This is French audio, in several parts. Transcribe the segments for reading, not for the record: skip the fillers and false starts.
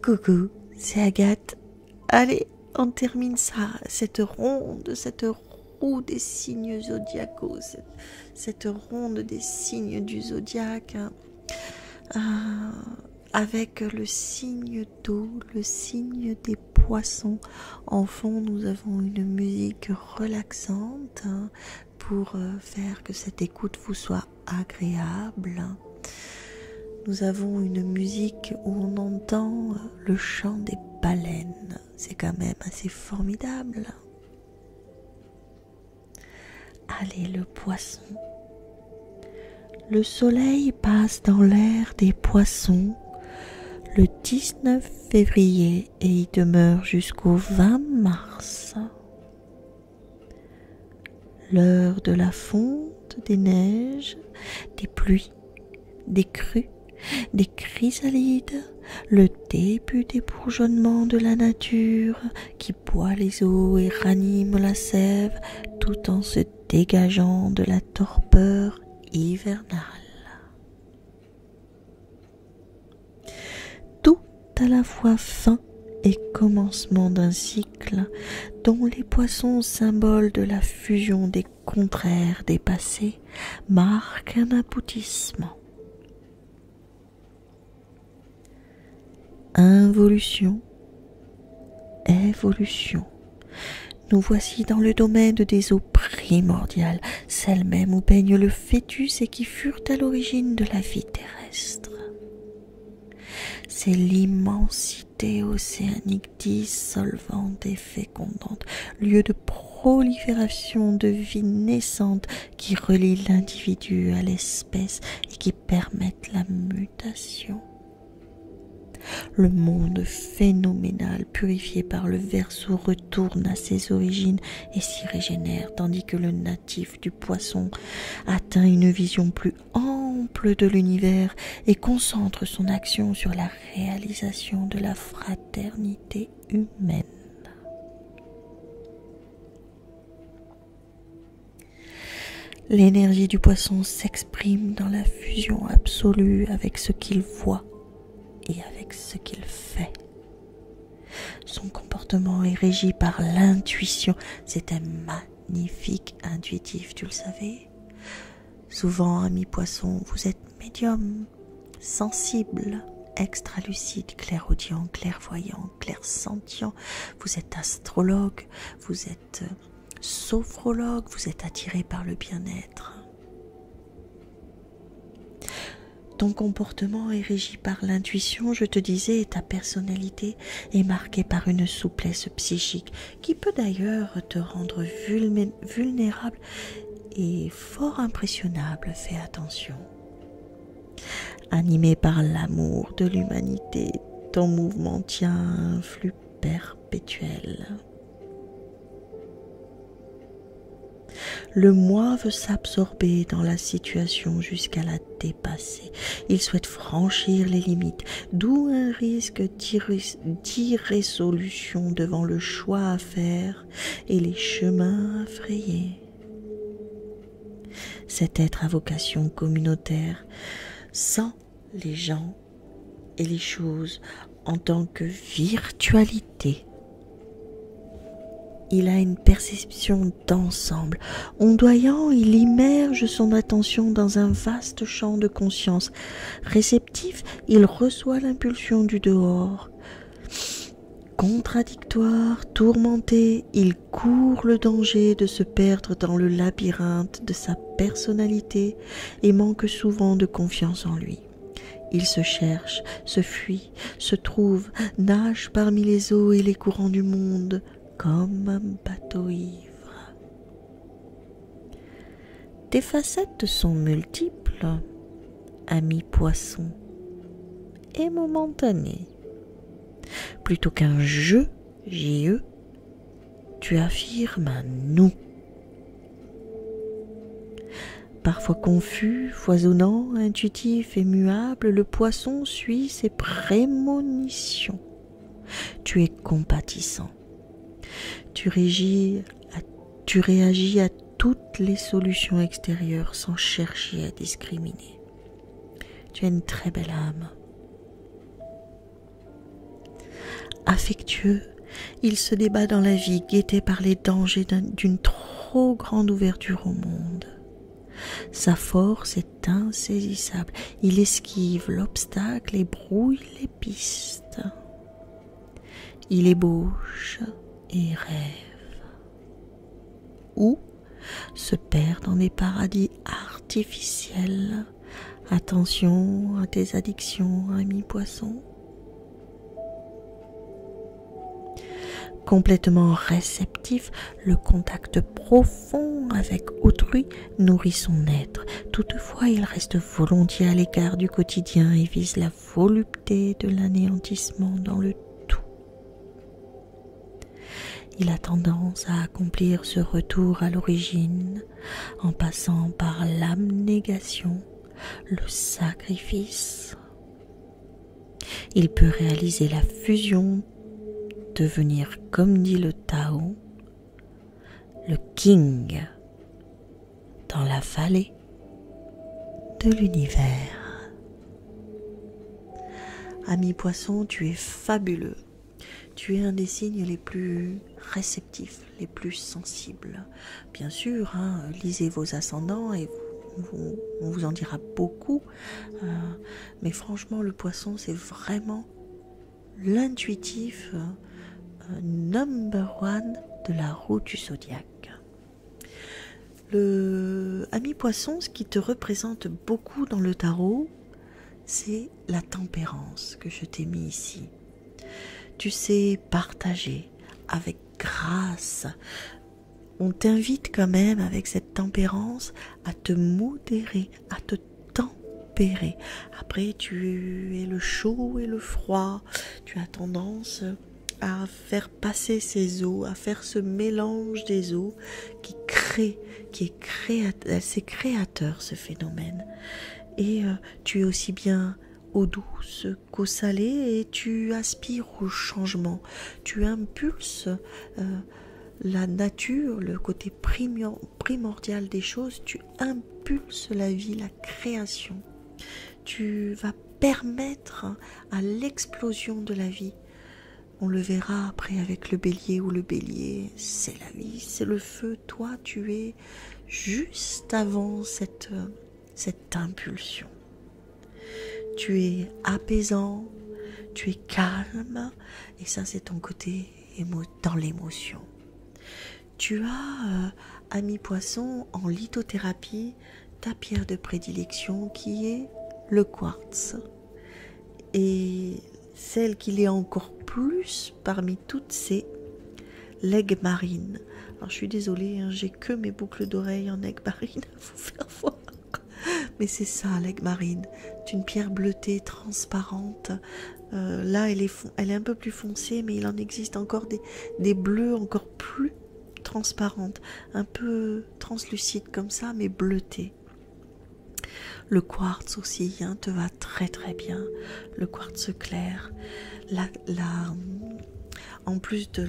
Coucou, c'est Agathe. Allez, on termine cette roue des signes zodiacaux, cette ronde des signes du zodiaque, avec le signe d'eau, le signe des poissons. En fond, nous avons une musique relaxante pour faire que cette écoute vous soit agréable. Nous avons une musique où on entend le chant des baleines. C'est quand même assez formidable. Allez, le poisson. Le soleil passe dans l'air des poissons le 19 février et y demeure jusqu'au 20 mars. L'heure de la fonte des neiges, des pluies, des crues, des chrysalides, le début des bourgeonnements de la nature qui boit les eaux et ranime la sève tout en se dégageant de la torpeur hivernale. Tout à la fois fin et commencement d'un cycle dont les poissons, symboles de la fusion des contraires des passés, marquent un aboutissement. Involution, évolution. Nous voici dans le domaine des eaux primordiales, celles mêmes où baigne le fœtus et qui furent à l'origine de la vie terrestre. C'est l'immensité océanique dissolvante et fécondante, lieu de prolifération de vie naissante qui relie l'individu à l'espèce et qui permettent la mutation. Le monde phénoménal purifié par le verseau retourne à ses origines et s'y régénère, tandis que le natif du poisson atteint une vision plus ample de l'univers et concentre son action sur la réalisation de la fraternité humaine. L'énergie du poisson s'exprime dans la fusion absolue avec ce qu'il voit et avec ce qu'il fait. Son comportement est régi par l'intuition. C'est un magnifique intuitif, tu le savais. Souvent, ami poisson, vous êtes médium, sensible, extra-lucide, clairaudient, clairvoyant, clairsentient. Vous êtes astrologue, vous êtes sophrologue, vous êtes attiré par le bien-être. Ton comportement est régi par l'intuition, je te disais, et ta personnalité est marquée par une souplesse psychique qui peut d'ailleurs te rendre vulnérable et fort impressionnable. Fais attention. Animé par l'amour de l'humanité, ton mouvement tient un flux perpétuel. Le moi veut s'absorber dans la situation jusqu'à la dépasser. Il souhaite franchir les limites, d'où un risque d'irrésolution devant le choix à faire et les chemins à frayer. Cet être à vocation communautaire sent les gens et les choses en tant que virtualité. Il a une perception d'ensemble. Ondoyant, il immerge son attention dans un vaste champ de conscience. Réceptif, il reçoit l'impulsion du dehors. Contradictoire, tourmenté, il court le danger de se perdre dans le labyrinthe de sa personnalité et manque souvent de confiance en lui. Il se cherche, se fuit, se trouve, nage parmi les eaux et les courants du monde, comme un bateau ivre. Tes facettes sont multiples, ami poisson, et momentanées. Plutôt qu'un je, J-E, tu affirmes un nous. Parfois confus, foisonnant, intuitif et muable, le poisson suit ses prémonitions. Tu es compatissant. Tu réagis à toutes les solutions extérieures sans chercher à discriminer. Tu as une très belle âme. affectueux, il se débat dans la vie, guetté par les dangers d'une trop grande ouverture au monde. Sa force est insaisissable. Il esquive l'obstacle et brouille les pistes. Il ébauche et rêve. Ou se perd dans des paradis artificiels. Attention à tes addictions, ami poisson. Complètement réceptif, le contact profond avec autrui nourrit son être. Toutefois, il reste volontiers à l'écart du quotidien et vise la volupté de l'anéantissement dans le tout. Il a tendance à accomplir ce retour à l'origine en passant par l'abnégation, le sacrifice. Il peut réaliser la fusion, devenir, comme dit le Tao, le king dans la vallée de l'univers. Ami poisson, tu es fabuleux. Tu es un des signes les plus réceptifs, les plus sensibles. Bien sûr, lisez vos ascendants et on vous en dira beaucoup. Mais franchement, le poisson, c'est vraiment l'intuitif number one de la roue du zodiaque. Le ami poisson, ce qui te représente beaucoup dans le tarot, c'est la tempérance que je t'ai mis ici. Tu sais partager avec grâce. On t'invite quand même avec cette tempérance à te modérer, à te tempérer. Après, tu es le chaud et le froid. Tu as tendance à faire passer ces eaux, à faire ce mélange des eaux c'est créateur ce phénomène. Et tu es aussi bien eau douce qu'eau salée et tu aspires au changement. Tu impulses la nature, le côté primordial des choses, tu impulses la vie, la création. Tu vas permettre à l'explosion de la vie. On le verra après avec le bélier, où le bélier, c'est la vie, c'est le feu. Toi, tu es juste avant cette impulsion. Tu es apaisant, tu es calme, et ça, c'est ton côté dans l'émotion. Tu as, ami poisson, en lithothérapie, ta pierre de prédilection qui est le quartz. Et celle qui l'est encore plus parmi toutes, c'est l'aigle marine. Alors je suis désolée, j'ai que mes boucles d'oreilles en aigle marine à vous faire voir. Mais c'est ça, l'aigle marine. C'est une pierre bleutée, transparente. Là, elle est un peu plus foncée, mais il en existe encore des bleus encore plus transparentes. Un peu translucides comme ça, mais bleutées. Le quartz aussi te va très très bien. Le quartz clair. En plus de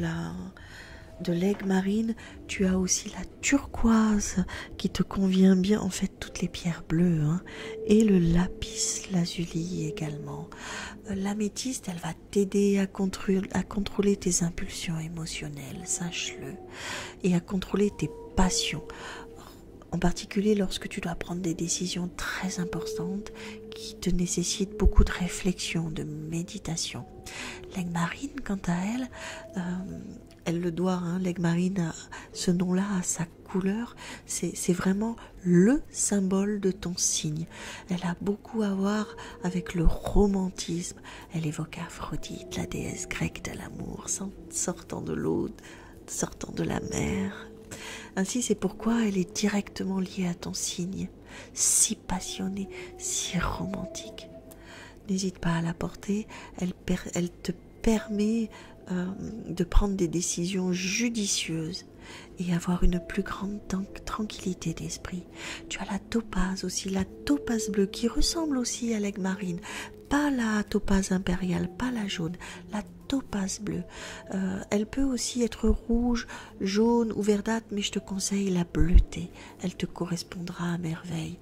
l'aigle marine, tu as aussi la turquoise qui te convient bien, en fait toutes les pierres bleues, et le lapis lazuli également. L'améthyste, elle va t'aider à contrôler tes impulsions émotionnelles, sache-le, et à contrôler tes passions. En particulier lorsque tu dois prendre des décisions très importantes qui te nécessitent beaucoup de réflexion, de méditation. L'aigle marine, quant à elle, elle le doit, l'aigle marine, ce nom-là, à sa couleur, c'est vraiment le symbole de ton signe. Elle a beaucoup à voir avec le romantisme. Elle évoque Aphrodite, la déesse grecque de l'amour, sortant de l'eau, sortant de la mer. Ainsi, c'est pourquoi elle est directement liée à ton signe, si passionnée, si romantique. N'hésite pas à la porter, elle te permet de prendre des décisions judicieuses et avoir une plus grande tranquillité d'esprit. Tu as la topaze aussi, la topaze bleue qui ressemble aussi à l'aigle marine, pas la topaze impériale, pas la jaune, la topaze bleue. Elle peut aussi être rouge, jaune ou verdâtre, mais je te conseille la bleutée, elle te correspondra à merveille.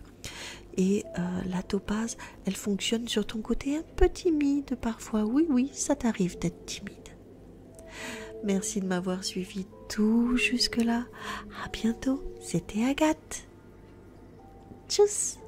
Et la topaze, elle fonctionne sur ton côté un peu timide parfois. Oui, ça t'arrive d'être timide. Merci de m'avoir suivi tout jusque-là. À bientôt, c'était Agathe. Tchuss!